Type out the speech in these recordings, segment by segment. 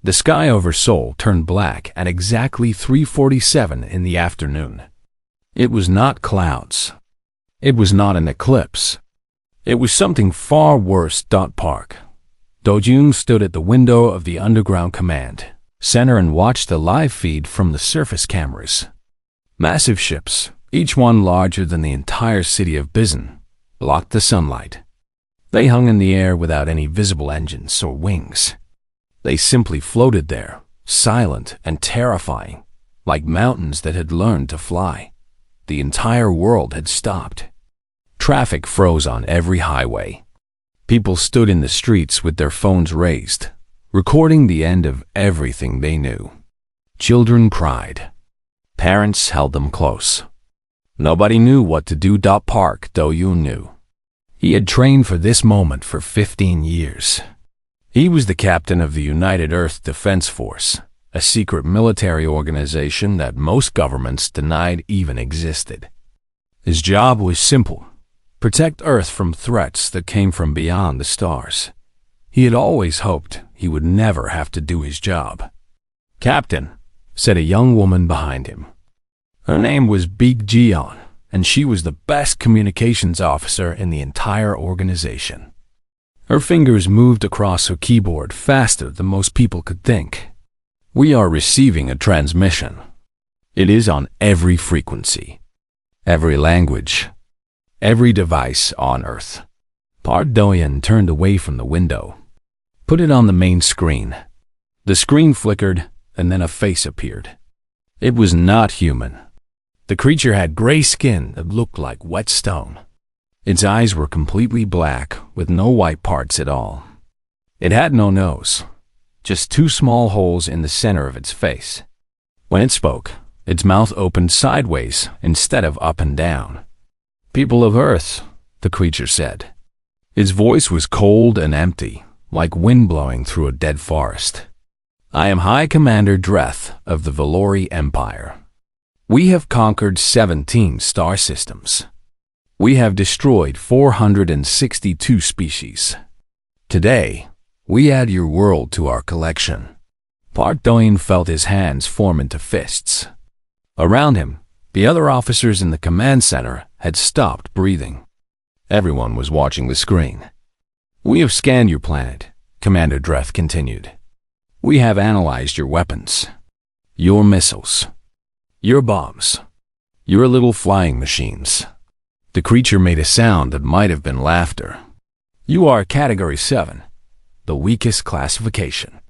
The sky over Seoul turned black at exactly 3:47 in the afternoon. It was not clouds. It was not an eclipse. It was something far worse. Park Do-yoon stood at the window of the underground command center and watched the live feed from the surface cameras. Massive ships, each one larger than the entire city of Bizen, blocked the sunlight. They hung in the air without any visible engines or wings. They simply floated there, silent and terrifying, like mountains that had learned to fly. The entire world had stopped. Traffic froze on every highway. People stood in the streets with their phones raised, recording the end of everything they knew. Children cried. Parents held them close. Nobody knew what to do. Park Do-yoon knew. He had trained for this moment for 15 years. He was the captain of the United Earth Defense Force, a secret military organization that most governments denied even existed. His job was simple: protect Earth from threats that came from beyond the stars. He had always hoped he would never have to do his job. "Captain," said a young woman behind him. Her name was Big Jeon, and she was the best communications officer in the entire organization. Her fingers moved across her keyboard faster than most people could think. "We are receiving a transmission. It is on every frequency, every language, every device on Earth." Park Do-yoon turned away from the window. "Put it on the main screen." The screen flickered, and then a face appeared. It was not human. The creature had gray skin that looked like wet stone. Its eyes were completely black, with no white parts at all. It had no nose, just two small holes in the center of its face. When it spoke, its mouth opened sideways instead of up and down. "People of Earth," the creature said. Its voice was cold and empty, like wind blowing through a dead forest. "I am High Commander Dreth of the Valori Empire. We have conquered 17 star systems. We have destroyed 462 species. Today, we add your world to our collection." Park Do-yoon felt his hands form into fists. Around him, the other officers in the command center had stopped breathing. Everyone was watching the screen. "We have scanned your planet," Commander Dreth continued. "We have analyzed your weapons, your missiles, your bombs, your little flying machines." The creature made a sound that might have been laughter. "You are Category 7, the weakest classification.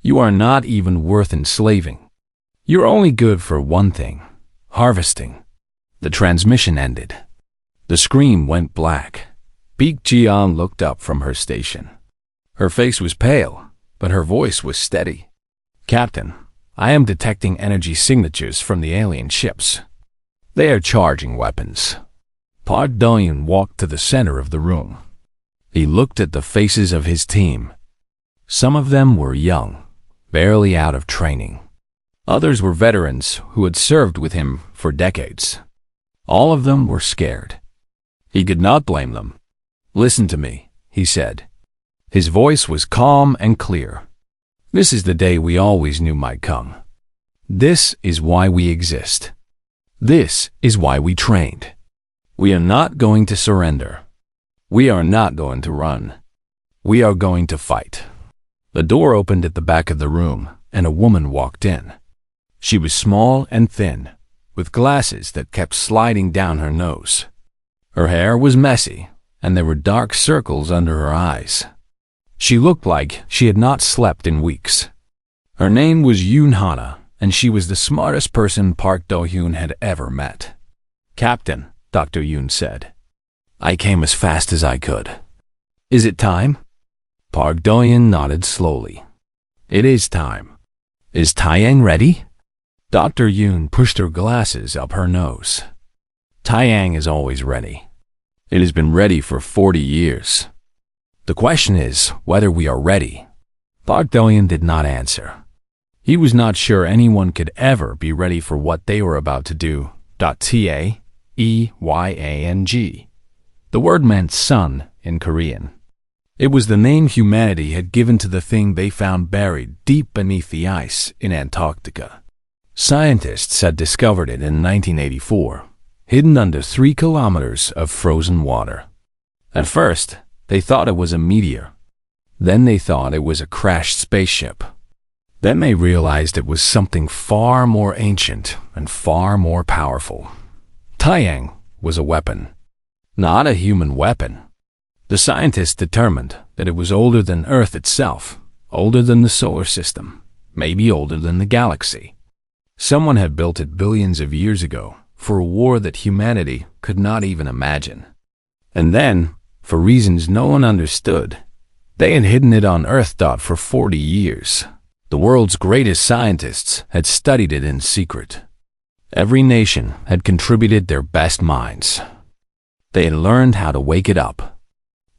You are not even worth enslaving. You're only good for one thing: harvesting." The transmission ended. The screen went black. Big Jeon looked up from her station. Her face was pale, but her voice was steady. "Captain, I am detecting energy signatures from the alien ships. They are charging weapons." Park Do-yoon walked to the center of the room. He looked at the faces of his team. Some of them were young, barely out of training. Others were veterans who had served with him for decades. All of them were scared. He could not blame them. "Listen to me," he said. His voice was calm and clear. "This is the day we always knew might come. This is why we exist. This is why we trained. We are not going to surrender. We are not going to run. We are going to fight." The door opened at the back of the room, and a woman walked in. She was small and thin, with glasses that kept sliding down her nose. Her hair was messy, and there were dark circles under her eyes. She looked like she had not slept in weeks. Her name was Yoon Hana, and she was the smartest person Park Do-yoon had ever met. "Captain," Dr. Yoon said, "I came as fast as I could. Is it time?" Park Do-yoon nodded slowly. "It is time. Is Taeyang ready?" Dr. Yoon pushed her glasses up her nose. "Taeyang is always ready. It has been ready for 40 years. The question is whether we are ready." Park Do-yoon did not answer. He was not sure anyone could ever be ready for what they were about to do. Taeyang. The word meant sun in Korean. It was the name humanity had given to the thing they found buried deep beneath the ice in Antarctica. Scientists had discovered it in 1984, hidden under 3 kilometers of frozen water. At first, they thought it was a meteor. Then they thought it was a crashed spaceship. Then they realized it was something far more ancient and far more powerful. Taiyang was a weapon, not a human weapon. The scientists determined that it was older than Earth itself, older than the solar system, maybe older than the galaxy. Someone had built it billions of years ago for a war that humanity could not even imagine. And then, for reasons no one understood, they had hidden it on Earth. For 40 years. The world's greatest scientists had studied it in secret. Every nation had contributed their best minds. They had learned how to wake it up.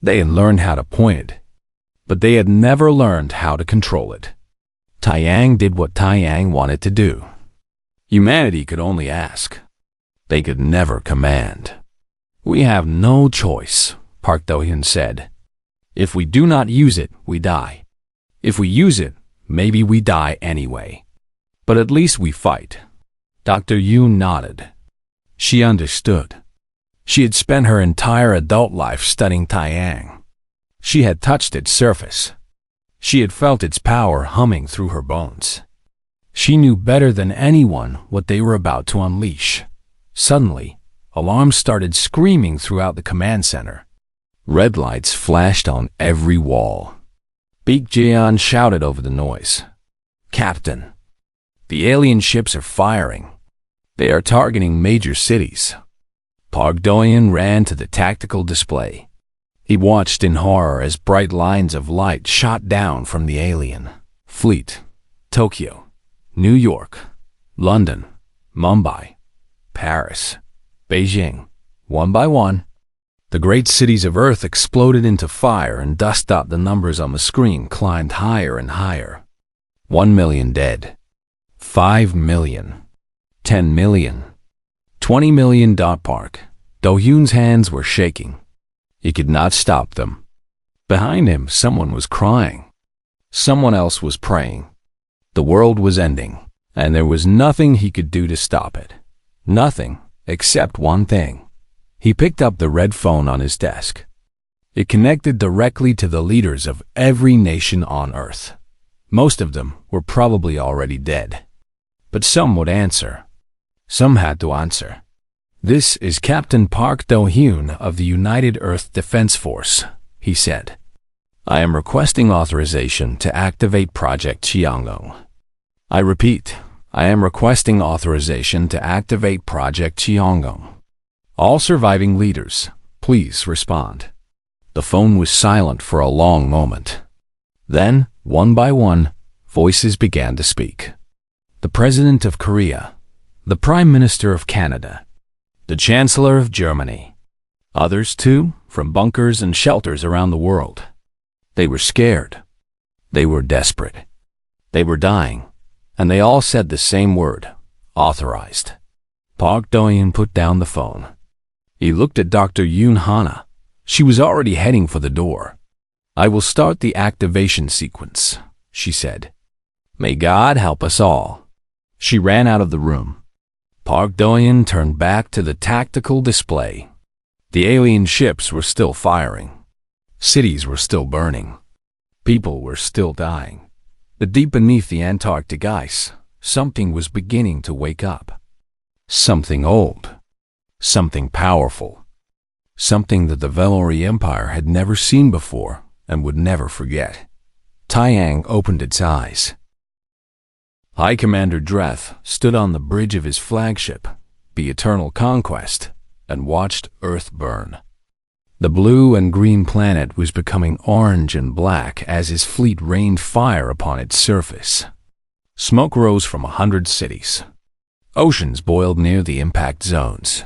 They had learned how to point it. But they had never learned how to control it. Taiyang did what Taiyang wanted to do. Humanity could only ask. They could never command. "We have no choice," Park Do-hyun said. "If we do not use it, we die. If we use it, maybe we die anyway. But at least we fight." Dr. Yoon nodded. She understood. She had spent her entire adult life studying Taiyang. She had touched its surface. She had felt its power humming through her bones. She knew better than anyone what they were about to unleash. Suddenly, alarms started screaming throughout the command center. Red lights flashed on every wall. Baek Jaeon shouted over the noise. "Captain, the alien ships are firing. They are targeting major cities." Park Do-hyun ran to the tactical display. He watched in horror as bright lines of light shot down from the alien fleet. Tokyo, New York, London, Mumbai, Paris, Beijing. One by one, the great cities of Earth exploded into fire and dust. The numbers on the screen climbed higher and higher. 1 million dead. 5 million. 10 million. 20 million. Park Do-hyun's hands were shaking. He could not stop them. Behind him, someone was crying. Someone else was praying. The world was ending, and there was nothing he could do to stop it. Nothing, except one thing. He picked up the red phone on his desk. It connected directly to the leaders of every nation on Earth. Most of them were probably already dead. But some would answer. Some had to answer. "This is Captain Park Do-hyun of the United Earth Defense Force," he said. "I am requesting authorization to activate Project Cheongong. I repeat, I am requesting authorization to activate Project Cheongong. All surviving leaders, please respond." The phone was silent for a long moment. Then, one by one, voices began to speak. The President of Korea, the Prime Minister of Canada, the Chancellor of Germany. Others, too, from bunkers and shelters around the world. They were scared. They were desperate. They were dying. And they all said the same word, authorized. Park Do-hyun put down the phone. He looked at Dr. Yoon Hana. She was already heading for the door. "I will start the activation sequence," she said. "May God help us all." She ran out of the room. Park Do-hyun turned back to the tactical display. The alien ships were still firing. Cities were still burning. People were still dying. But deep beneath the Antarctic ice, something was beginning to wake up. Something old. Something powerful. Something that the Velori Empire had never seen before and would never forget. Taiyang opened its eyes. High Commander Dreth stood on the bridge of his flagship, the Eternal Conquest, and watched Earth burn. The blue and green planet was becoming orange and black as his fleet rained fire upon its surface. Smoke rose from 100 cities. Oceans boiled near the impact zones.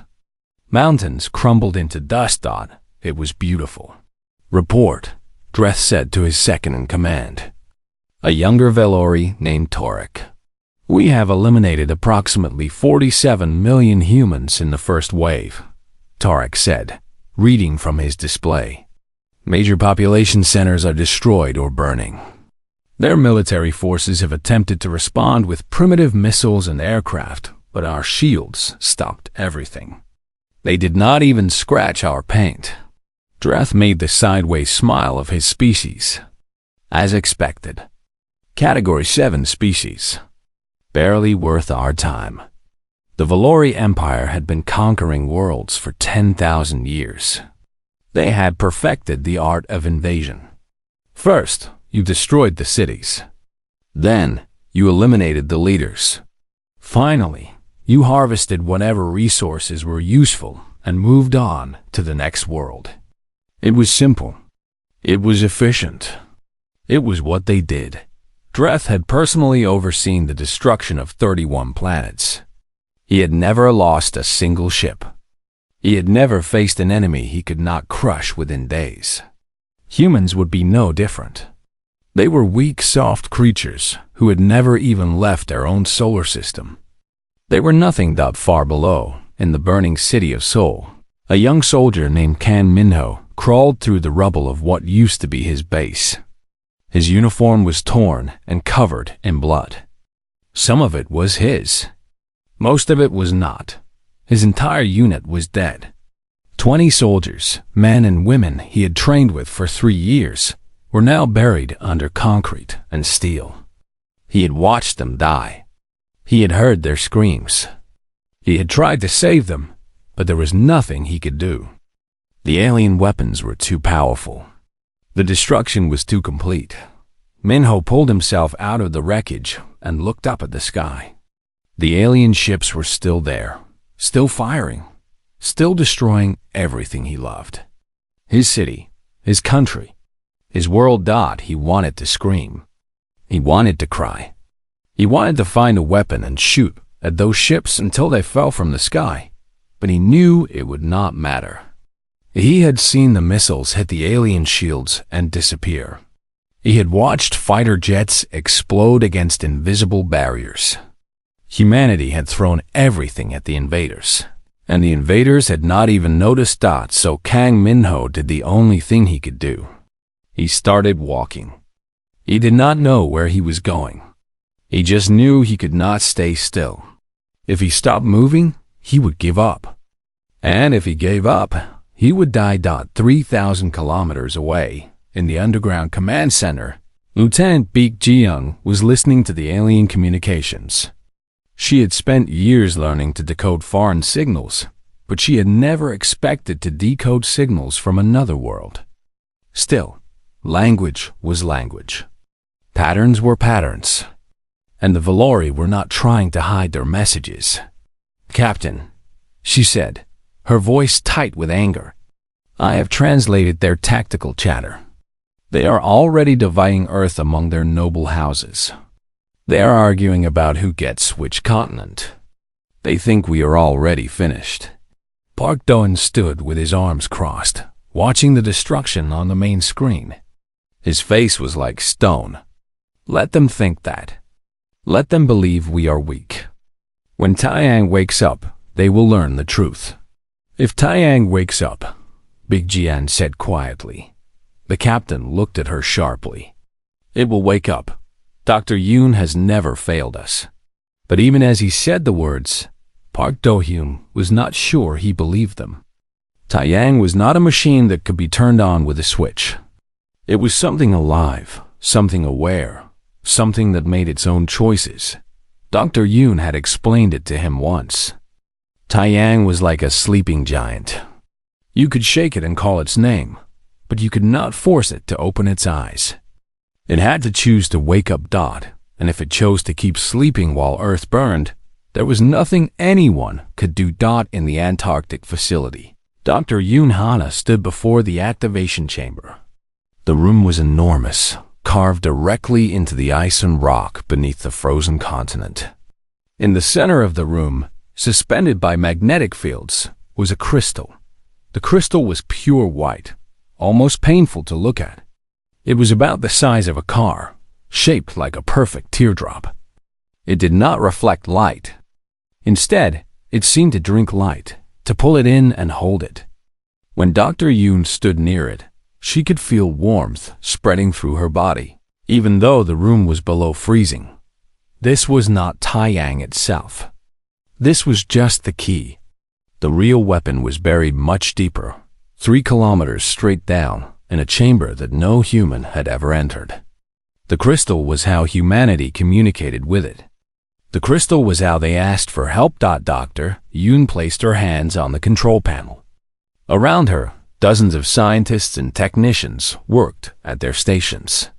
Mountains crumbled into dust. It was beautiful. "Report," Dreth said to his second-in-command, a younger Velori named Torek. "We have eliminated approximately 47 million humans in the first wave," Torek said, reading from his display. Major population centers are destroyed or burning. Their military forces have attempted to respond with primitive missiles and aircraft, but our shields stopped everything. They did not even scratch our paint. Dreth made the sideways smile of his species. As expected. Category 7 species. Barely worth our time. The Valori Empire had been conquering worlds for 10,000 years. They had perfected the art of invasion. First, you destroyed the cities. Then, you eliminated the leaders. Finally, you harvested whatever resources were useful and moved on to the next world. It was simple. It was efficient. It was what they did. Dreth had personally overseen the destruction of 31 planets. He had never lost a single ship. He had never faced an enemy he could not crush within days. Humans would be no different. They were weak, soft creatures who had never even left their own solar system. They were nothing but far below, in the burning city of Seoul. A young soldier named Kang Minho crawled through the rubble of what used to be his base. His uniform was torn and covered in blood. Some of it was his. Most of it was not. His entire unit was dead. 20 soldiers, men and women he had trained with for 3 years, were now buried under concrete and steel. He had watched them die. He had heard their screams. He had tried to save them, but there was nothing he could do. The alien weapons were too powerful. The destruction was too complete. Minho pulled himself out of the wreckage and looked up at the sky. The alien ships were still there, still firing, still destroying everything he loved. His city, his country, his world. He wanted to scream. He wanted to cry. He wanted to find a weapon and shoot at those ships until they fell from the sky, but he knew it would not matter. He had seen the missiles hit the alien shields and disappear. He had watched fighter jets explode against invisible barriers. Humanity had thrown everything at the invaders, and the invaders had not even noticed that, so Kang Minho did the only thing he could do. He started walking. He did not know where he was going. He just knew he could not stay still. If he stopped moving, he would give up. And if he gave up, he would die. 3,000 kilometers away, in the underground command center, Lieutenant Baek Ji-young was listening to the alien communications. She had spent years learning to decode foreign signals, but she had never expected to decode signals from another world. Still, language was language. Patterns were patterns. And the Valori were not trying to hide their messages. "Captain," she said, her voice tight with anger, "I have translated their tactical chatter. They are already dividing Earth among their noble houses. They are arguing about who gets which continent. They think we are already finished." Park Do-eun stood with his arms crossed, watching the destruction on the main screen. His face was like stone. Let them think that. Let them believe we are weak. When Taeyang wakes up, they will learn the truth. "If Taeyang wakes up," Big Jian said quietly. The captain looked at her sharply. "It will wake up. Dr. Yoon has never failed us." But even as he said the words, Park Do-hyun was not sure he believed them. Taeyang was not a machine that could be turned on with a switch. It was something alive, something aware, something that made its own choices. Dr. Yoon had explained it to him once. Taeyang was like a sleeping giant. You could shake it and call its name, but you could not force it to open its eyes. It had to choose to wake up. And if it chose to keep sleeping while Earth burned, there was nothing anyone could do. In the Antarctic facility, Dr. Yoon Hana stood before the activation chamber. The room was enormous, carved directly into the ice and rock beneath the frozen continent. In the center of the room, suspended by magnetic fields, was a crystal. The crystal was pure white, almost painful to look at. It was about the size of a car, shaped like a perfect teardrop. It did not reflect light. Instead, it seemed to drink light, to pull it in and hold it. When Dr. Yoon stood near it, She could feel warmth spreading through her body, even though the room was below freezing. This was not Taiyang itself. This was just the key. The real weapon was buried much deeper, 3 kilometers straight down, in a chamber that no human had ever entered. The crystal was how humanity communicated with it. The crystal was how they asked for help. Dr. Yoon placed her hands on the control panel. Around her, dozens of scientists and technicians worked at their stations.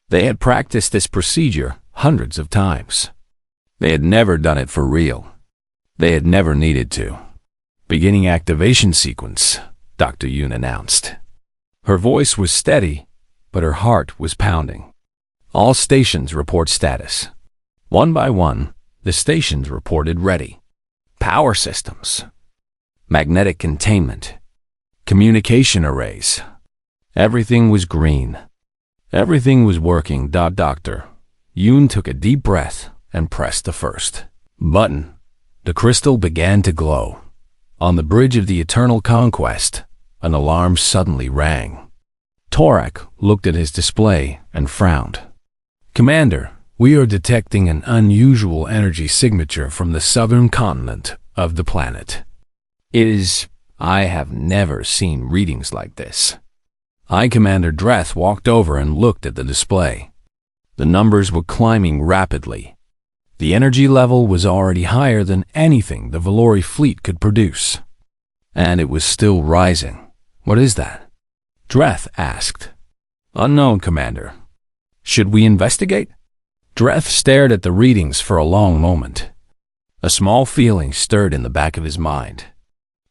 They had practiced this procedure hundreds of times. They had never done it for real. They had never needed to. Beginning activation sequence, Dr. Yoon announced. Her voice was steady, but her heart was pounding. All stations report status. One by one, the stations reported ready. Power systems, magnetic containment, communication arrays. Everything was green. Everything was working. Dr. Yoon took a deep breath and pressed the first button. The crystal began to glow. On the bridge of the Eternal Conquest, an alarm suddenly rang. Torak looked at his display and frowned. Commander, we are detecting an unusual energy signature from the southern continent of the planet. I have never seen readings like this. Commander Dreth walked over and looked at the display. The numbers were climbing rapidly. The energy level was already higher than anything the Valori fleet could produce. And it was still rising. What is that? Dreth asked. Unknown, Commander. Should we investigate? Dreth stared at the readings for a long moment. A small feeling stirred in the back of his mind.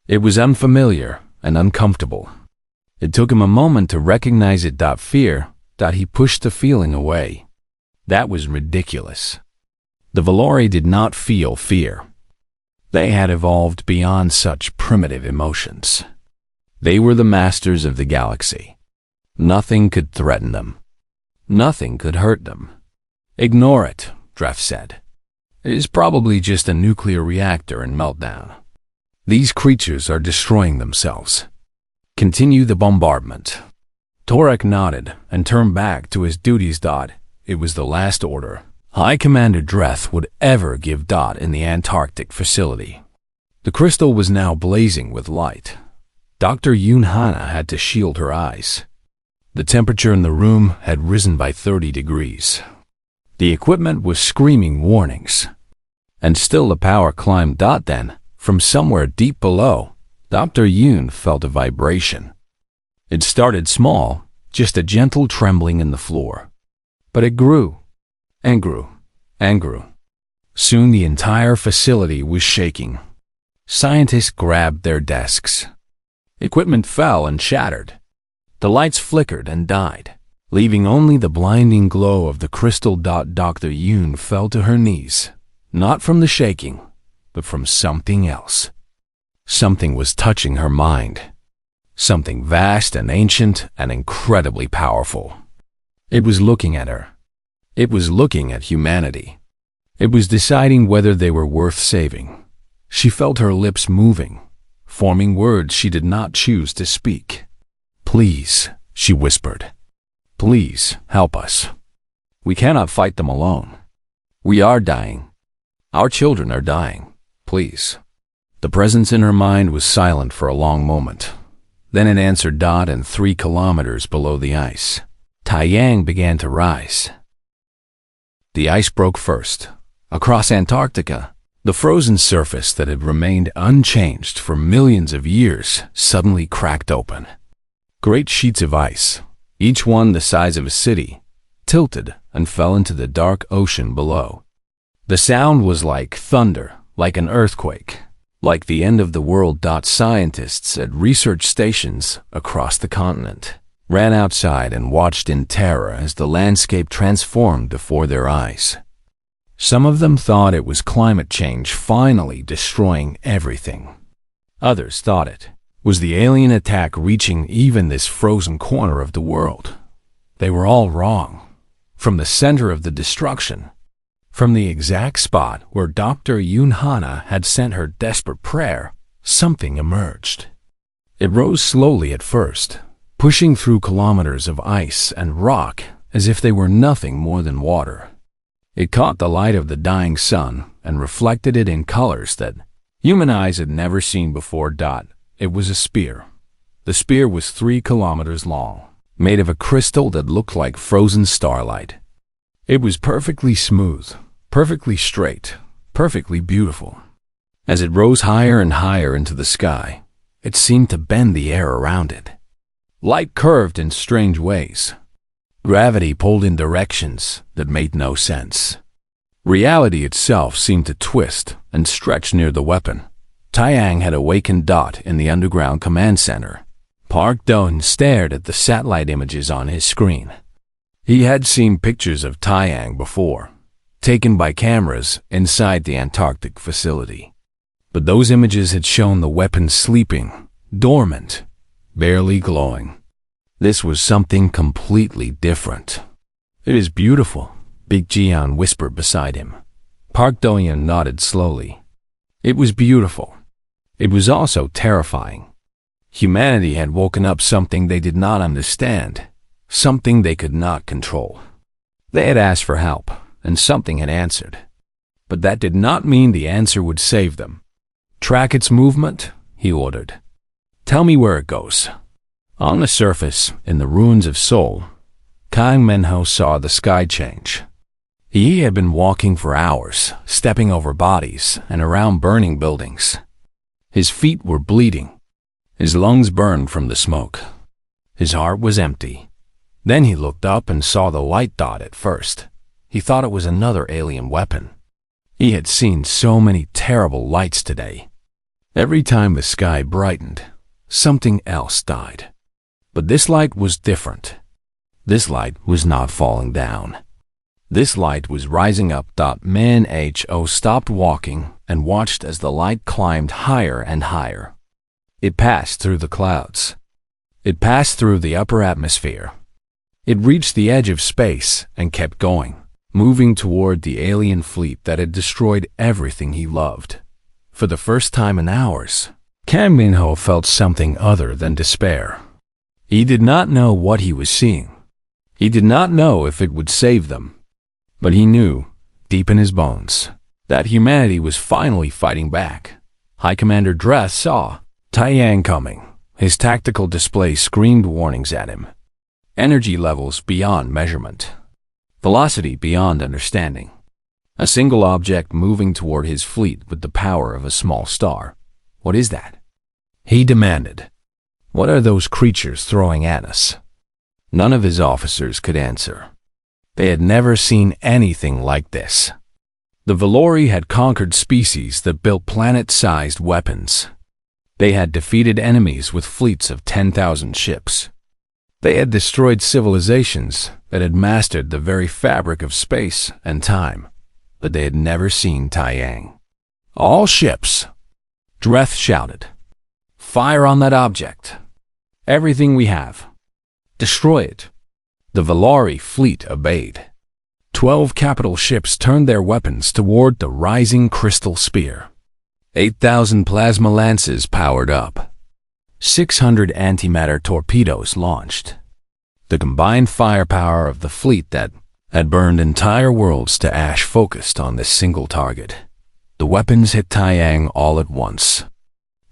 It was unfamiliar and uncomfortable. It took him a moment to recognize it. Fear. He pushed the feeling away. That was ridiculous. The Valori did not feel fear. They had evolved beyond such primitive emotions. They were the masters of the galaxy. Nothing could threaten them. Nothing could hurt them. Ignore it, Dreth said. It is probably just a nuclear reactor in meltdown. These creatures are destroying themselves. Continue the bombardment. Torak nodded and turned back to his duties. It was the last order High Commander Dreth would ever give in the Antarctic facility. The crystal was now blazing with light. Dr. Yoon Hana had to shield her eyes. The temperature in the room had risen by 30 degrees. The equipment was screaming warnings. And still the power climbed. Then, from somewhere deep below, Dr. Yoon felt a vibration. It started small, just a gentle trembling in the floor. But it grew, and grew, and grew. Soon the entire facility was shaking. Scientists grabbed their desks. Equipment fell and shattered. The lights flickered and died, leaving only the blinding glow of the crystal. Dr. Yoon fell to her knees, not from the shaking, but from something else. Something was touching her mind. Something vast and ancient and incredibly powerful. It was looking at her. It was looking at humanity. It was deciding whether they were worth saving. She felt her lips moving, forming words she did not choose to speak. Please, she whispered. Please, help us. We cannot fight them alone. We are dying. Our children are dying. Please. The presence in her mind was silent for a long moment. Then it answered. And 3 kilometers below the ice, Taiyang began to rise. The ice broke first. Across Antarctica, the frozen surface that had remained unchanged for millions of years suddenly cracked open. Great sheets of ice, each one the size of a city, tilted and fell into the dark ocean below. The sound was like thunder, like an earthquake, like the end of the world. Scientists at research stations across the continent ran outside and watched in terror as the landscape transformed before their eyes. Some of them thought it was climate change finally destroying everything. Others thought it was the alien attack reaching even this frozen corner of the world. They were all wrong. From the center of the destruction, from the exact spot where Dr. Yoon Hana had sent her desperate prayer, something emerged. It rose slowly at first, pushing through kilometers of ice and rock as if they were nothing more than water. It caught the light of the dying sun and reflected it in colors that human eyes had never seen before. It was a spear. The spear was 3 kilometers long, made of a crystal that looked like frozen starlight. It was perfectly smooth, perfectly straight, perfectly beautiful. As it rose higher and higher into the sky, it seemed to bend the air around it. Light curved in strange ways. Gravity pulled in directions that made no sense. Reality itself seemed to twist and stretch near the weapon. Taiyang had awakened in the underground command center. Park Don stared at the satellite images on his screen. He had seen pictures of Taiyang before, taken by cameras inside the Antarctic facility. But those images had shown the weapon sleeping, dormant, barely glowing. This was something completely different. "It is beautiful," Big Jian whispered beside him. Park Doyan nodded slowly. It was beautiful. It was also terrifying. Humanity had woken up something they did not understand, something they could not control. They had asked for help, and something had answered. But that did not mean the answer would save them. "Track its movement," he ordered. "Tell me where it goes." On the surface, in the ruins of Seoul, Kang Minho saw the sky change. He had been walking for hours, stepping over bodies and around burning buildings. His feet were bleeding. His lungs burned from the smoke. His heart was empty. Then he looked up and saw the light dot at first. He thought it was another alien weapon. He had seen so many terrible lights today. Every time the sky brightened, something else died. But this light was different. This light was not falling down. This light was rising up. Man Ho stopped walking and watched as the light climbed higher and higher. It passed through the clouds. It passed through the upper atmosphere. It reached the edge of space and kept going, moving toward the alien fleet that had destroyed everything he loved. For the first time in hours, Kang Minho felt something other than despair. He did not know what he was seeing. He did not know if it would save them. But he knew, deep in his bones, that humanity was finally fighting back. High Commander Dress saw Taiyang coming. His tactical display screamed warnings at him. Energy levels beyond measurement. Velocity beyond understanding. A single object moving toward his fleet with the power of a small star. "What is that?" he demanded. "What are those creatures throwing at us?" None of his officers could answer. They had never seen anything like this. The Valori had conquered species that built planet-sized weapons. They had defeated enemies with fleets of 10,000 ships. They had destroyed civilizations that had mastered the very fabric of space and time, but they had never seen Taiyang. "All ships!" Dreth shouted. "Fire on that object! Everything we have! Destroy it!" The Valori fleet obeyed. 12 capital ships turned their weapons toward the rising crystal spear. 8,000 plasma lances powered up. 600 antimatter torpedoes launched. The combined firepower of the fleet that had burned entire worlds to ash focused on this single target. The weapons hit Taiyang all at once.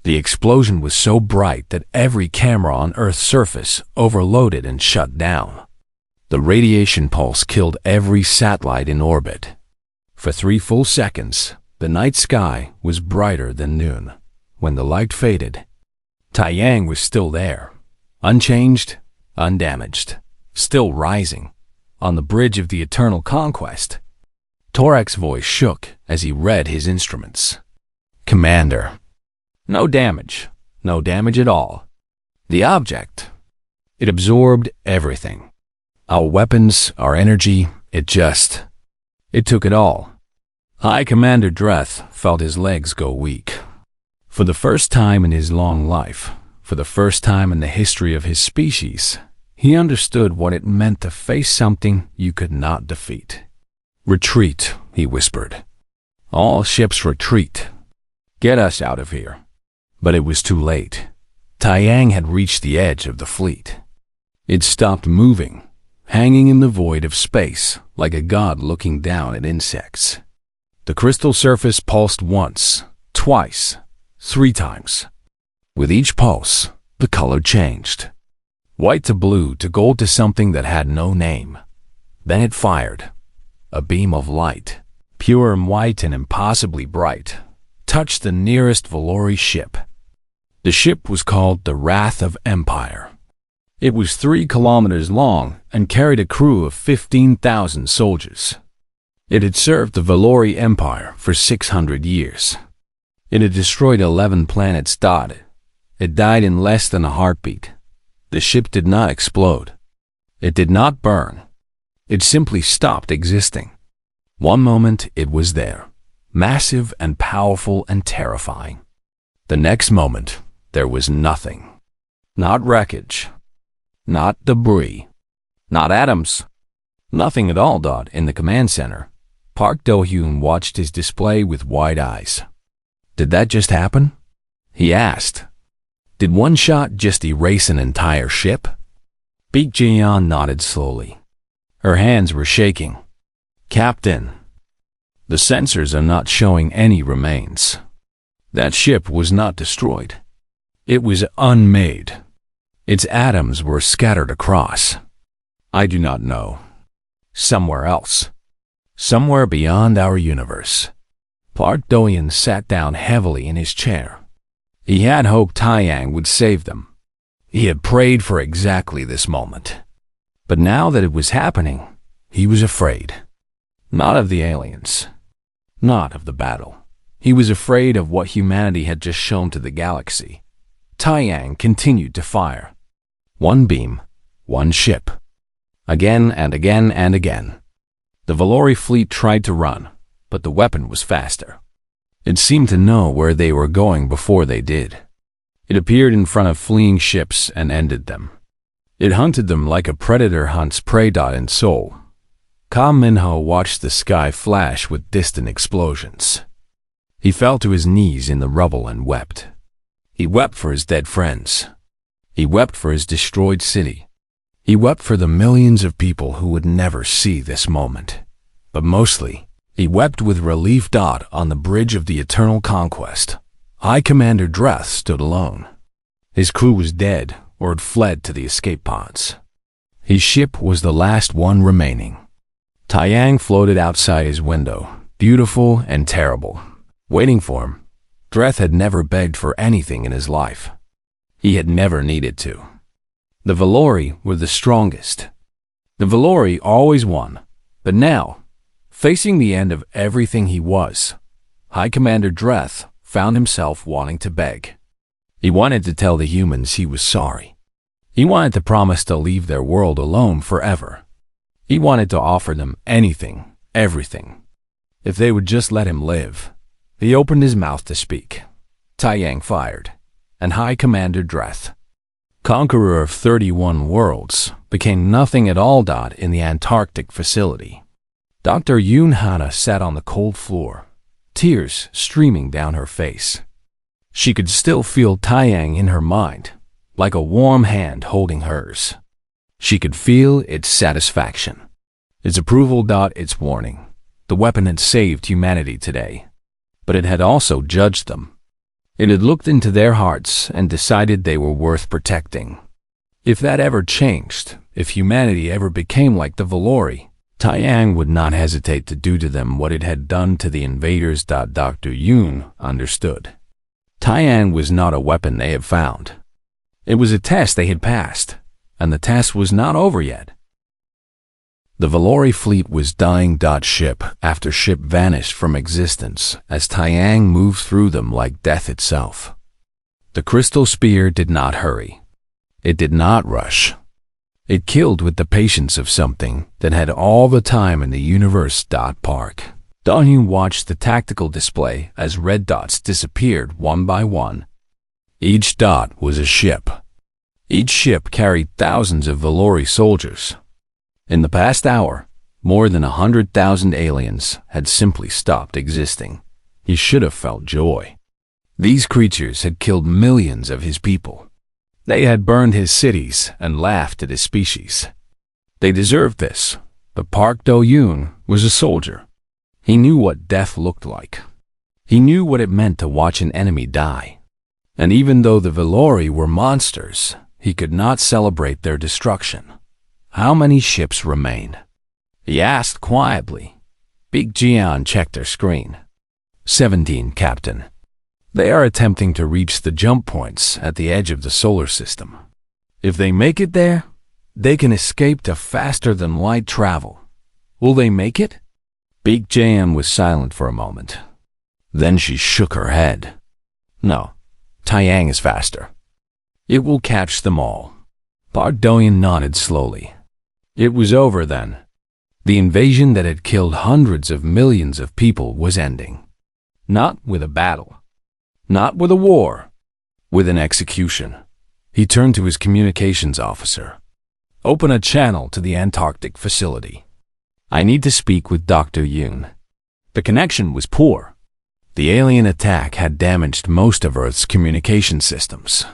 The explosion was so bright that every camera on Earth's surface overloaded and shut down. The radiation pulse killed every satellite in orbit. For 3 full seconds, the night sky was brighter than noon. When the light faded, Taiyang was still there, unchanged, undamaged, still rising, on the bridge of the eternal conquest. Torak's voice shook as he read his instruments. "Commander, no damage at all. The object, it absorbed everything. Our weapons, our energy, it took it all." High Commander Dreth felt his legs go weak. For the first time in his long life, for the first time in the history of his species, he understood what it meant to face something you could not defeat. "Retreat," he whispered. "All ships retreat. Get us out of here." But it was too late. Taiyang had reached the edge of the fleet. It stopped moving, hanging in the void of space like a god looking down at insects. The crystal surface pulsed once, twice, 3 times. With each pulse, the color changed. White to blue to gold to something that had no name. Then it fired. A beam of light, pure and white and impossibly bright, touched the nearest Valori ship. The ship was called the Wrath of Empire. It was 3 kilometers long and carried a crew of 15,000 soldiers. It had served the Valori Empire for 600 years. It had destroyed 11 planets. It died in less than a heartbeat. The ship did not explode. It did not burn. It simply stopped existing. One moment it was there, massive and powerful and terrifying. The next moment there was nothing. Not wreckage. Not debris. Not atoms. Nothing at all. In the command center, Park Do-hyun watched his display with wide eyes. Did that just happen? He asked. Did one shot just erase an entire ship? Baek Ji-yeon nodded slowly. Her hands were shaking. Captain, the sensors are not showing any remains. That ship was not destroyed. It was unmade. Its atoms were scattered across. I do not know. Somewhere else. Somewhere beyond our universe. Park Do-hyun sat down heavily in his chair. He had hoped Taeyang would save them. He had prayed for exactly this moment. But now that it was happening, he was afraid. Not of the aliens. Not of the battle. He was afraid of what humanity had just shown to the galaxy. Taeyang continued to fire. One beam, one ship. Again and again and again. The Valori fleet tried to run, but the weapon was faster. It seemed to know where they were going before they did. It appeared in front of fleeing ships and ended them. It hunted them like a predator hunts prey. In Seoul, Ka Min-ho watched the sky flash with distant explosions. He fell to his knees in the rubble and wept. He wept for his dead friends. He wept for his destroyed city. He wept for the millions of people who would never see this moment. But mostly, he wept with relief. On the bridge of the Eternal Conquest, High Commander Dreth stood alone. His crew was dead or had fled to the escape pods. His ship was the last one remaining. Taeyang floated outside his window, beautiful and terrible, waiting for him. Dreth had never begged for anything in his life. He had never needed to. The Valori were the strongest. The Valori always won, but now, facing the end of everything he was, High Commander Dreth found himself wanting to beg. He wanted to tell the humans he was sorry. He wanted to promise to leave their world alone forever. He wanted to offer them anything, everything. If they would just let him live. He opened his mouth to speak. Taeyang fired, and High Commander Dreth, conqueror of 31 worlds, became nothing at all. In the Antarctic facility, Dr. Yoon Hana sat on the cold floor, tears streaming down her face. She could still feel Taeyang in her mind, like a warm hand holding hers. She could feel its satisfaction, its approval. Its warning. The weapon had saved humanity today, but it had also judged them. It had looked into their hearts and decided they were worth protecting. If that ever changed, if humanity ever became like the Valori, Taeyang would not hesitate to do to them what it had done to the invaders. Dr. Yoon understood. Taeyang was not a weapon they had found. It was a test they had passed, and the test was not over yet. The Valori fleet was dying. Ship after ship vanished from existence as Taeyang moved through them like death itself. The crystal spear did not hurry. It did not rush. It killed with the patience of something that had all the time in the universe. Park Do-hyun watched the tactical display as red dots disappeared one by one. Each dot was a ship. Each ship carried thousands of Valori soldiers. In the past hour, more than 100,000 aliens had simply stopped existing. He should have felt joy. These creatures had killed millions of his people. They had burned his cities and laughed at his species. They deserved this, but Park Do-yoon was a soldier. He knew what death looked like. He knew what it meant to watch an enemy die. And even though the Valori were monsters, he could not celebrate their destruction. How many ships remain? He asked quietly. Big Jian checked her screen. 17, Captain. They are attempting to reach the jump points at the edge of the solar system. If they make it there, they can escape to faster-than-light travel. Will they make it? Big Jian was silent for a moment. Then she shook her head. No, Taiyang is faster. It will catch them all. Park Do-yoon nodded slowly. It was over then. The invasion that had killed hundreds of millions of people was ending. Not with a battle. Not with a war. With an execution. He turned to his communications officer. Open a channel to the Antarctic facility. I need to speak with Dr. Yoon. The connection was poor. The alien attack had damaged most of Earth's communication systems.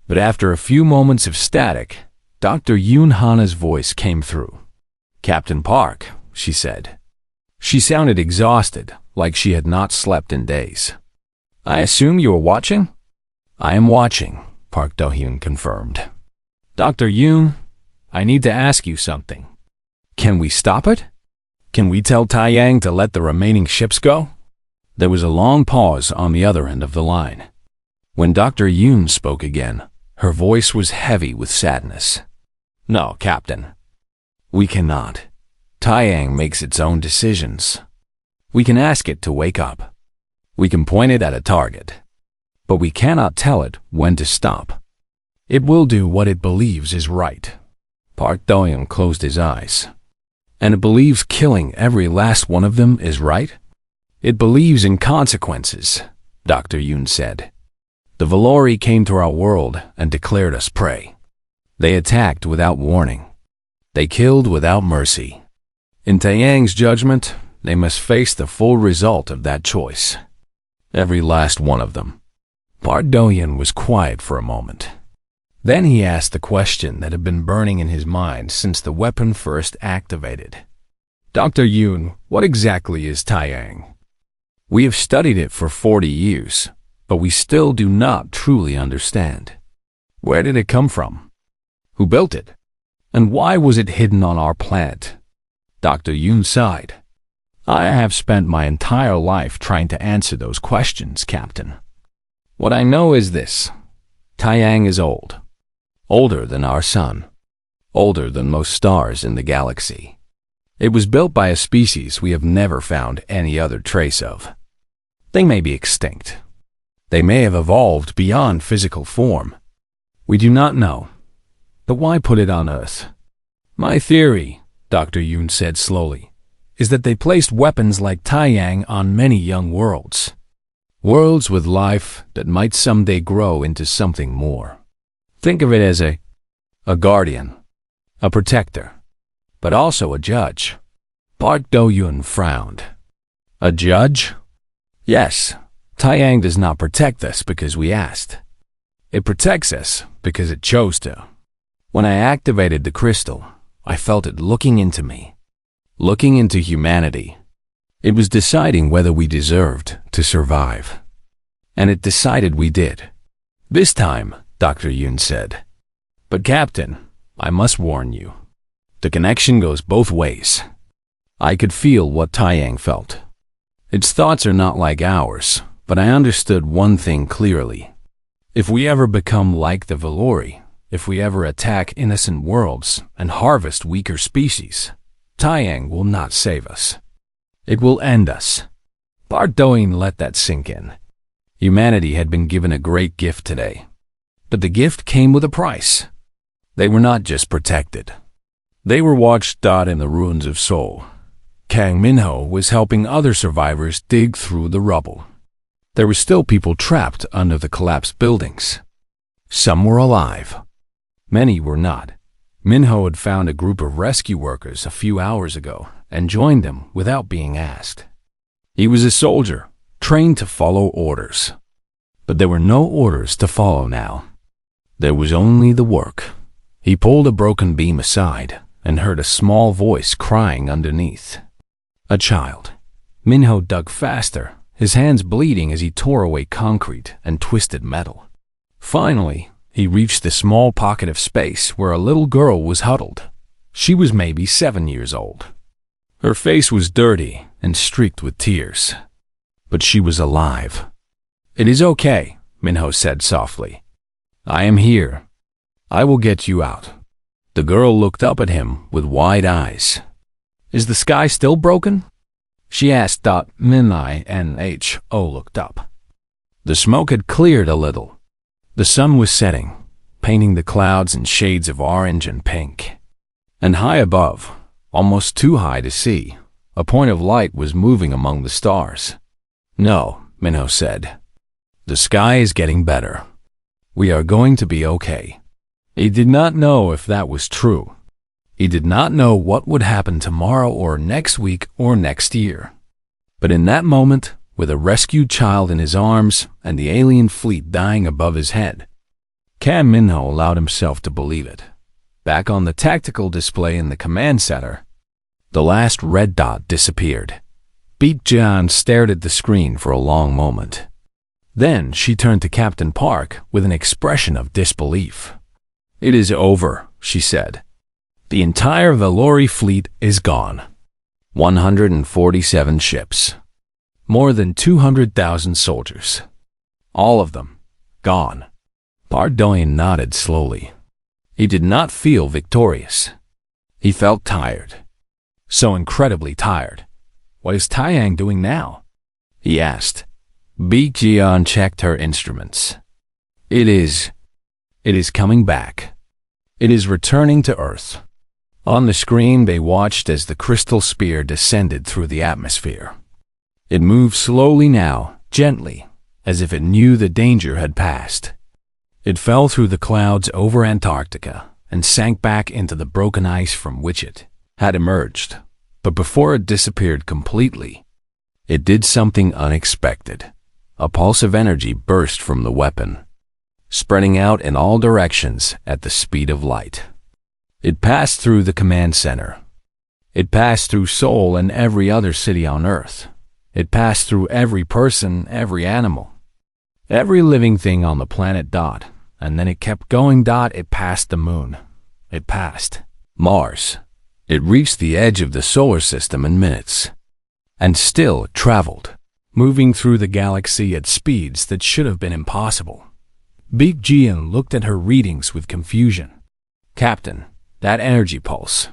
But after a few moments of static, Dr. Yoon Hana's voice came through. Captain Park, she said. She sounded exhausted, like she had not slept in days. I assume you are watching? I am watching, Park Do-yoon confirmed. Dr. Yoon, I need to ask you something. Can we stop it? Can we tell Taiyang to let the remaining ships go? There was a long pause on the other end of the line. When Dr. Yoon spoke again, her voice was heavy with sadness. No, Captain. We cannot. Taiyang makes its own decisions. We can ask it to wake up. We can point it at a target. But we cannot tell it when to stop. It will do what it believes is right. Park Do-yoon closed his eyes. And it believes killing every last one of them is right? It believes in consequences, Dr. Yoon said. The Valori came to our world and declared us prey. They attacked without warning. They killed without mercy. In Taiyang's judgment, they must face the full result of that choice. Every last one of them. Park Do-yoon was quiet for a moment. Then he asked the question that had been burning in his mind since the weapon first activated. Dr. Yoon, what exactly is Taiyang? We have studied it for 40 years, but we still do not truly understand. Where did it come from? Who built it? And why was it hidden on our planet? Dr. Yoon sighed. I have spent my entire life trying to answer those questions, Captain. What I know is this. Taiyang is old. Older than our sun. Older than most stars in the galaxy. It was built by a species we have never found any other trace of. They may be extinct. They may have evolved beyond physical form. We do not know. But why put it on Earth? My theory, Dr. Yoon said slowly, is that they placed weapons like Taiyang on many young worlds. Worlds with life that might someday grow into something more. Think of it as a guardian, a protector, but also a judge. Park Do-yoon frowned. A judge? Yes, Taiyang does not protect us because we asked. It protects us because it chose to. When I activated the crystal, I felt it looking into me, looking into humanity. It was deciding whether we deserved to survive. And it decided we did. This time, Dr. Yoon said. But Captain, I must warn you. The connection goes both ways. I could feel what Taiyang felt. Its thoughts are not like ours, but I understood one thing clearly. If we ever become like the Valori, if we ever attack innocent worlds and harvest weaker species, Taiyang will not save us. It will end us. Park Do-yoon let that sink in. Humanity had been given a great gift today. But the gift came with a price. They were not just protected. They were watched in the ruins of Seoul. Kang Minho was helping other survivors dig through the rubble. There were still people trapped under the collapsed buildings. Some were alive. Many were not. Minho had found a group of rescue workers a few hours ago and joined them without being asked. He was a soldier, trained to follow orders. But there were no orders to follow now. There was only the work. He pulled a broken beam aside and heard a small voice crying underneath. A child. Minho dug faster, his hands bleeding as he tore away concrete and twisted metal. Finally, he reached the small pocket of space where a little girl was huddled. She was maybe 7 years old. Her face was dirty and streaked with tears, but she was alive. "It is okay," Minho said softly. "I am here. I will get you out." The girl looked up at him with wide eyes. "Is the sky still broken?" she asked. Minho looked up. The smoke had cleared a little. The sun was setting, painting the clouds in shades of orange and pink. And high above, almost too high to see, a point of light was moving among the stars. "No," Minho said. "The sky is getting better. We are going to be okay." He did not know if that was true. He did not know what would happen tomorrow or next week or next year. But in that moment, with a rescued child in his arms and the alien fleet dying above his head, Cam Minho allowed himself to believe it. Back on the tactical display in the command center, the last red dot disappeared. Beat Jian stared at the screen for a long moment. Then she turned to Captain Park with an expression of disbelief. "It is over," she said. "The entire Valori fleet is gone. 147 ships. More than 200,000 soldiers. All of them gone." Pardoyan nodded slowly. He did not feel victorious. He felt tired. So incredibly tired. "What is Taiyang doing now?" he asked. Beak Jian checked her instruments. It is coming back. It is returning to Earth." On the screen they watched as the crystal spear descended through the atmosphere. It moved slowly now, gently, as if it knew the danger had passed. It fell through the clouds over Antarctica and sank back into the broken ice from which it had emerged. But before it disappeared completely, it did something unexpected. A pulse of energy burst from the weapon, spreading out in all directions at the speed of light. It passed through the command center. It passed through Seoul and every other city on Earth. It passed through every person, every animal, every living thing on the planet. And then it kept going. It passed the moon. It passed Mars. It reached the edge of the solar system in minutes. And still it traveled, moving through the galaxy at speeds that should have been impossible. Beak Jian looked at her readings with confusion. "Captain, that energy pulse.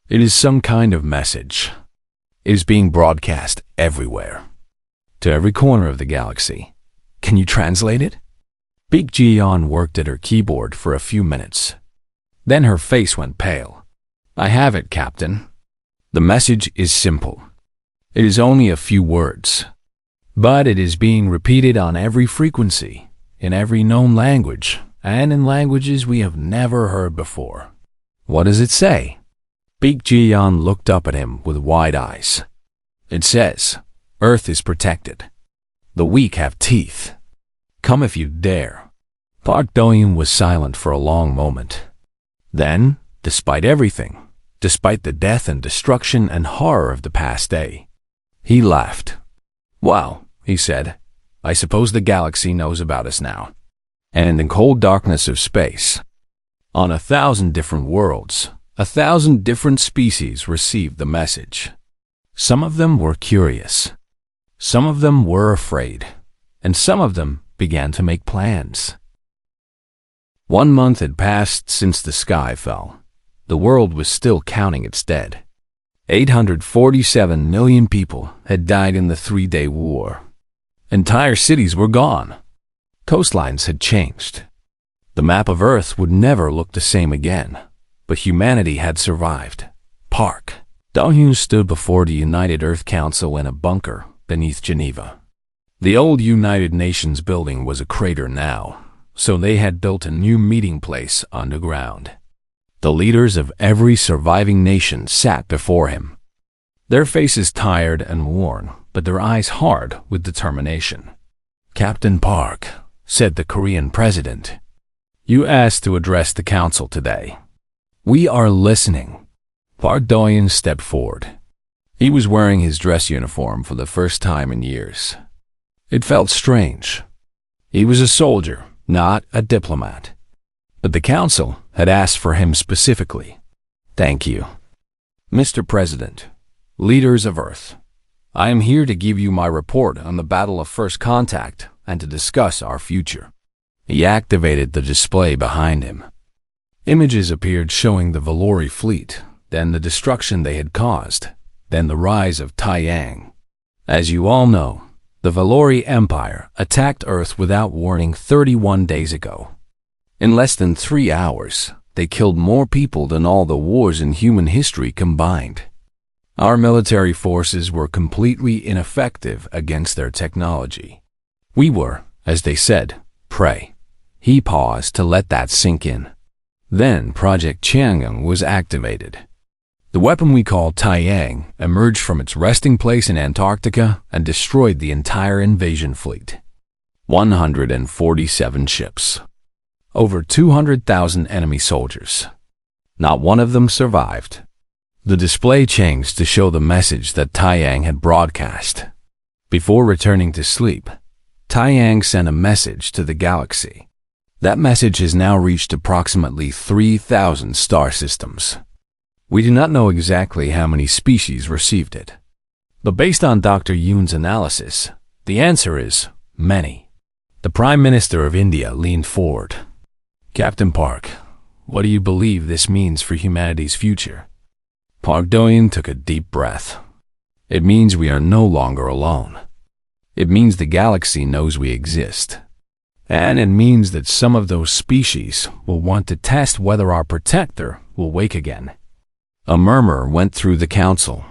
It is some kind of message. It is being broadcast everywhere, to every corner of the galaxy. Can you translate it?" Beak Jian worked at her keyboard for a few minutes. Then her face went pale. "I have it, Captain. The message is simple. It is only a few words, but it is being repeated on every frequency, in every known language, and in languages we have never heard before." "What does it say?" Beak Jian looked up at him with wide eyes. "It says, Earth is protected. The weak have teeth. Come if you dare." Park Do-yoon was silent for a long moment. Then, despite everything, despite the death and destruction and horror of the past day, he laughed. "Well," he said, "I suppose the galaxy knows about us now." And in the cold darkness of space, on 1,000 different worlds, 1,000 different species received the message. Some of them were curious. Some of them were afraid. And some of them began to make plans. 1 month had passed since the sky fell. The world was still counting its dead. 847 million people had died in the 3-day war. Entire cities were gone. Coastlines had changed. The map of Earth would never look the same again, but humanity had survived. Park Do-hyun stood before the United Earth Council in a bunker beneath Geneva. The old United Nations building was a crater now, so they had built a new meeting place underground. The leaders of every surviving nation sat before him, their faces tired and worn, but their eyes hard with determination. "Captain Park," said the Korean president, You asked to address the council today. We are listening. Park Doyen stepped forward. He was wearing his dress uniform for the first time in years. It felt strange. He was a soldier, not a diplomat. But the council had asked for him specifically. Thank you. Mr. President, leaders of Earth, I am here to give you my report on the Battle of First Contact and to discuss our future. He activated the display behind him. Images appeared showing the Valori fleet, then the destruction they had caused, then the rise of Taiyang. As you all know, the Valori Empire attacked Earth without warning 31 days ago. In less than 3 hours, they killed more people than all the wars in human history combined. Our military forces were completely ineffective against their technology. We were, as they said, prey. He paused to let that sink in. Then Project Chang'e was activated. The weapon we call Taiyang emerged from its resting place in Antarctica and destroyed the entire invasion fleet. 147 ships. Over 200,000 enemy soldiers. Not one of them survived. The display changed to show the message that Taiyang had broadcast. Before returning to sleep, Taiyang sent a message to the galaxy. That message has now reached approximately 3,000 star systems. We do not know exactly how many species received it. But based on Dr. Yoon's analysis, the answer is many. The Prime Minister of India leaned forward. Captain Park, what do you believe this means for humanity's future? Park Doyen took a deep breath. It means we are no longer alone. It means the galaxy knows we exist. And it means that some of those species will want to test whether our protector will wake again. A murmur went through the council.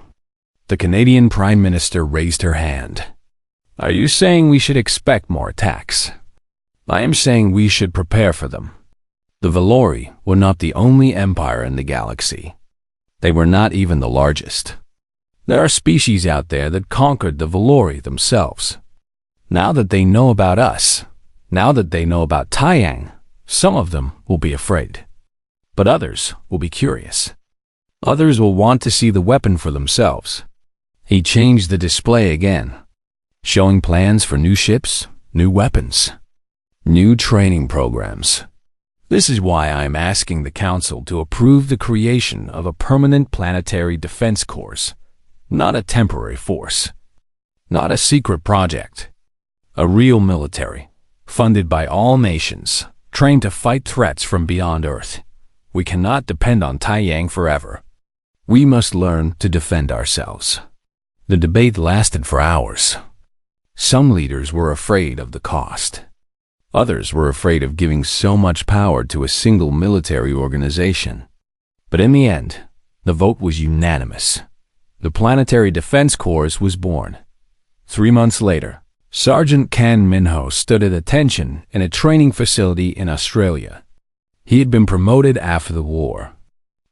The Canadian Prime Minister raised her hand. Are you saying we should expect more attacks? I am saying we should prepare for them. The Valori were not the only empire in the galaxy. They were not even the largest. There are species out there that conquered the Valori themselves. Now that they know about us, now that they know about Taiyang, some of them will be afraid. But others will be curious. Others will want to see the weapon for themselves. He changed the display again, showing plans for new ships, new weapons, new training programs. This is why I am asking the Council to approve the creation of a permanent planetary defense corps, not a temporary force, not a secret project, a real military, funded by all nations, trained to fight threats from beyond Earth. We cannot depend on Taiyang forever. We must learn to defend ourselves. The debate lasted for hours. Some leaders were afraid of the cost. Others were afraid of giving so much power to a single military organization. But in the end, the vote was unanimous. The Planetary Defense Corps was born. 3 months later, Sergeant Kan Minho stood at attention in a training facility in Australia. He had been promoted after the war.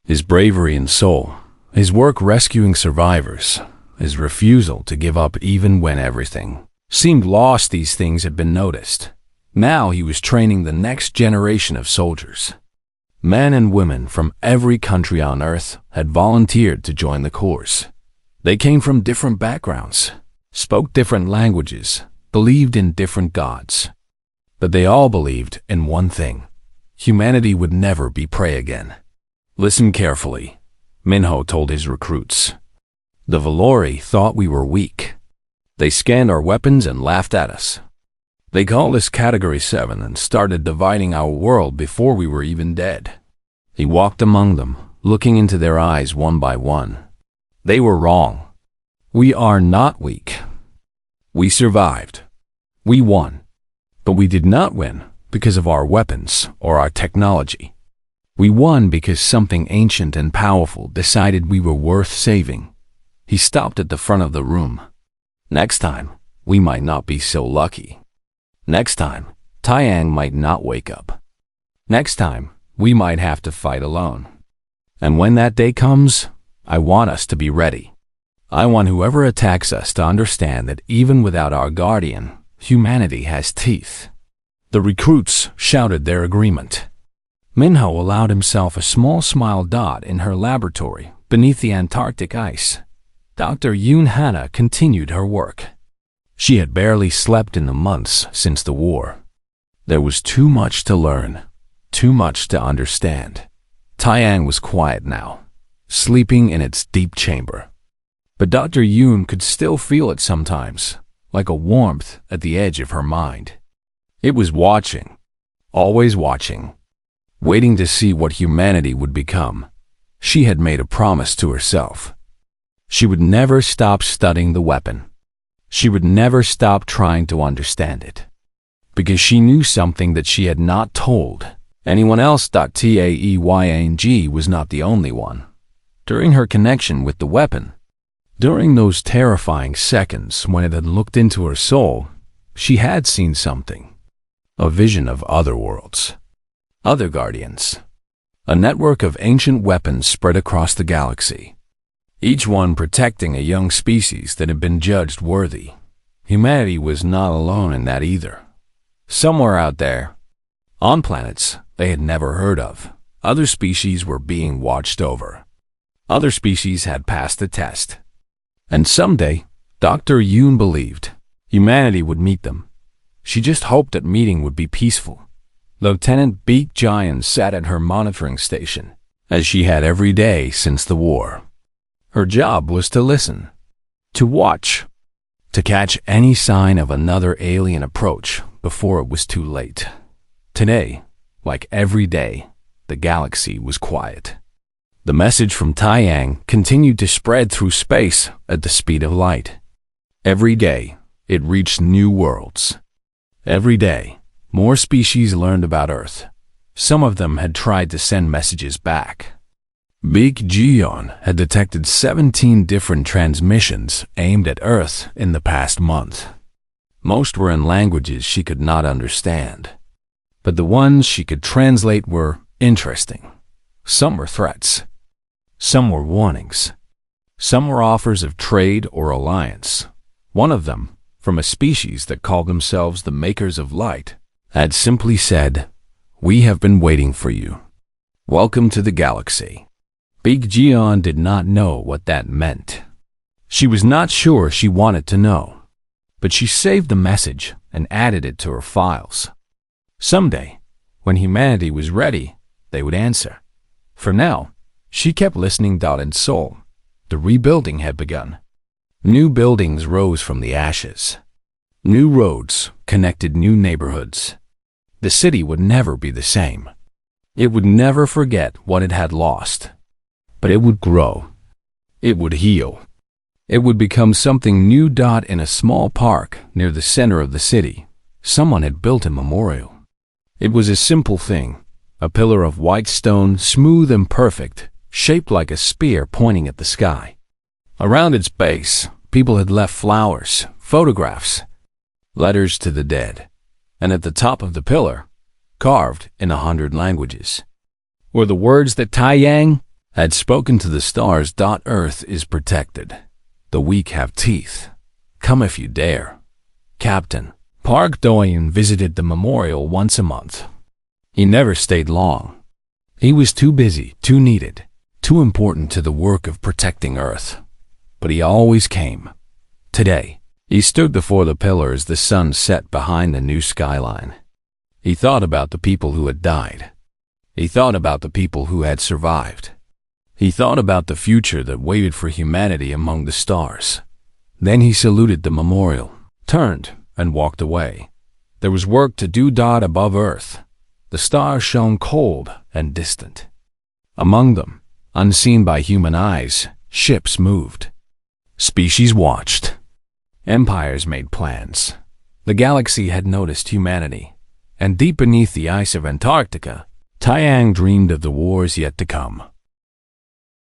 His bravery and soul, his work rescuing survivors, his refusal to give up even when everything seemed lost, these things had been noticed. Now he was training the next generation of soldiers. Men and women from every country on Earth had volunteered to join the Corps. They came from different backgrounds, spoke different languages, believed in different gods. But they all believed in one thing: humanity would never be prey again. Listen carefully, Minho told his recruits. The Valori thought we were weak. They scanned our weapons and laughed at us. They called us Category 7 and started dividing our world before we were even dead. He walked among them, looking into their eyes one by one. They were wrong. We are not weak. We survived. We won. But we did not win because of our weapons or our technology. We won because something ancient and powerful decided we were worth saving. He stopped at the front of the room. Next time, we might not be so lucky. Next time, Taiyang might not wake up. Next time, we might have to fight alone. And when that day comes, I want us to be ready. I want whoever attacks us to understand that even without our guardian, humanity has teeth. The recruits shouted their agreement. Minho allowed himself a small smile dot in her laboratory beneath the Antarctic ice. Dr. Yoon Hana continued her work. She had barely slept in the months since the war. There was too much to learn, too much to understand. Taeyang was quiet now, sleeping in its deep chamber. But Dr. Yoon could still feel it sometimes, like a warmth at the edge of her mind. It was watching, always watching, waiting to see what humanity would become. She had made a promise to herself. She would never stop studying the weapon. She would never stop trying to understand it. Because she knew something that she had not told anyone else. Taeyang was not the only one. During her connection with the weapon, during those terrifying seconds when it had looked into her soul, she had seen something. A vision of other worlds, other guardians. A network of ancient weapons spread across the galaxy, each one protecting a young species that had been judged worthy. Humanity was not alone in that either. Somewhere out there, on planets they had never heard of, other species were being watched over. Other species had passed the test. And someday, Dr. Yoon believed humanity would meet them. She just hoped that meeting would be peaceful. Lieutenant Baek Jian sat at her monitoring station, as she had every day since the war. Her job was to listen, to watch, to catch any sign of another alien approach before it was too late. Today, like every day, the galaxy was quiet. The message from Taeyang continued to spread through space at the speed of light. Every day, it reached new worlds. Every day, more species learned about Earth. Some of them had tried to send messages back. Baek Jian had detected 17 different transmissions aimed at Earth in the past month. Most were in languages she could not understand. But the ones she could translate were interesting. Some were threats. Some were warnings. Some were offers of trade or alliance. One of them, from a species that called themselves the Makers of Light, had simply said, "We have been waiting for you. Welcome to the galaxy." Baek Jian did not know what that meant. She was not sure she wanted to know, but she saved the message and added it to her files. Someday, when humanity was ready, they would answer. For now, she kept listening. In Seoul, the rebuilding had begun. New buildings rose from the ashes. New roads connected new neighborhoods. The city would never be the same. It would never forget what it had lost. But it would grow. It would heal. It would become something new. In a small park near the center of the city, someone had built a memorial. It was a simple thing, a pillar of white stone, smooth and perfect, shaped like a spear pointing at the sky. Around its base, people had left flowers, photographs, letters to the dead, and at the top of the pillar, carved in 100 languages, were the words that Taeyang had spoken to the stars. Earth is protected. The weak have teeth. Come if you dare. Captain Park Doyen visited the memorial once a month. He never stayed long. He was too busy, too needed, too important to the work of protecting Earth. But he always came. Today, he stood before the pillar as the sun set behind the new skyline. He thought about the people who had died. He thought about the people who had survived. He thought about the future that waited for humanity among the stars. Then he saluted the memorial, turned, and walked away. There was work to do. Above Earth, the stars shone cold and distant. Among them, unseen by human eyes, ships moved. Species watched. Empires made plans. The galaxy had noticed humanity, and deep beneath the ice of Antarctica, Taeyang dreamed of the wars yet to come.